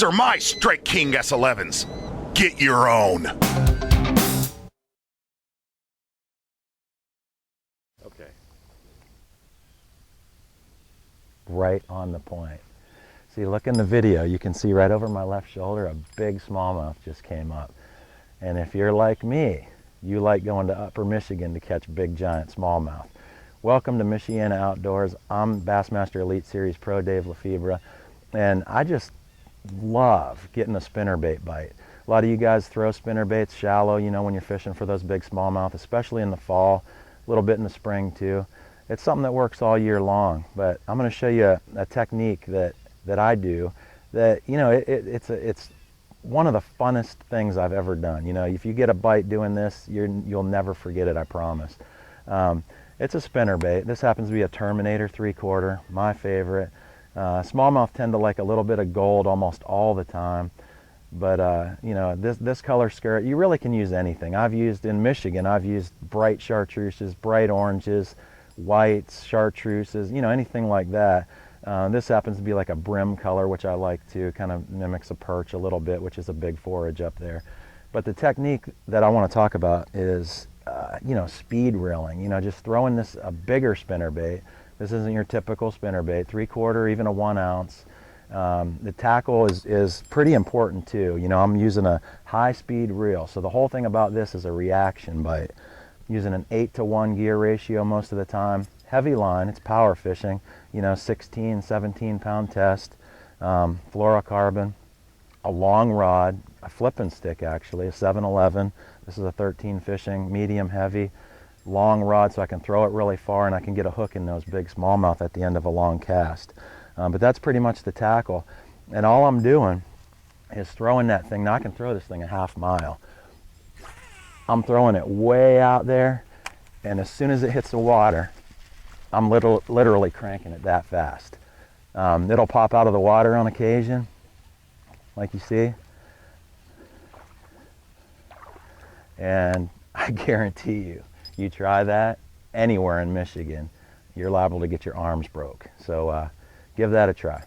These are my Strike King S11s. Get your own. Okay. Right on the point. See, look in the video, you can see right over my left shoulder, a big smallmouth just came up. And if you're like me, you like going to Upper Michigan to catch big giant smallmouth. Welcome to Michiana Outdoors. I'm Bassmaster Elite Series Pro Dave Lefebre, and I just love getting a spinnerbait bite. A lot of you guys throw spinnerbaits shallow, you know, when you're fishing for those big smallmouth, especially in the fall, a little bit in the spring too. It's something that works all year long, but I'm going to show you a technique that I do that, you know, it's one of the funnest things I've ever done. You know, if you get a bite doing this, you'll never forget it, I promise. It's a spinnerbait. This happens to be a Terminator 3/4, my favorite. Smallmouth tend to like a little bit of gold almost all the time, but you know, this color skirt, you really can use anything. In Michigan, I've used bright chartreuses, bright oranges, whites, chartreuses, you know, anything like that. This happens to be like a brim color, which I like too, kind of mimics a perch a little bit, which is a big forage up there. But the technique that I want to talk about is, you know, speed reeling, you know, just throwing a bigger spinnerbait. This isn't your typical spinnerbait, 3/4, even a 1 ounce. The tackle is pretty important too. You know, I'm using a high speed reel. So the whole thing about this is a reaction bite. Using an 8-to-1 gear ratio most of the time. Heavy line, it's power fishing, you know, 16, 17 pound test, fluorocarbon, a long rod, a flipping stick actually, a 7-11. This is a 13 fishing, medium heavy, long rod so I can throw it really far and I can get a hook in those big smallmouth at the end of a long cast. But that's pretty much the tackle. And all I'm doing is throwing that thing. Now I can throw this thing a half mile. I'm throwing it way out there, and as soon as it hits the water, I'm literally cranking it that fast. It'll pop out of the water on occasion, like you see. And I guarantee you try that anywhere in Michigan, you're liable to get your arms broke. So give that a try.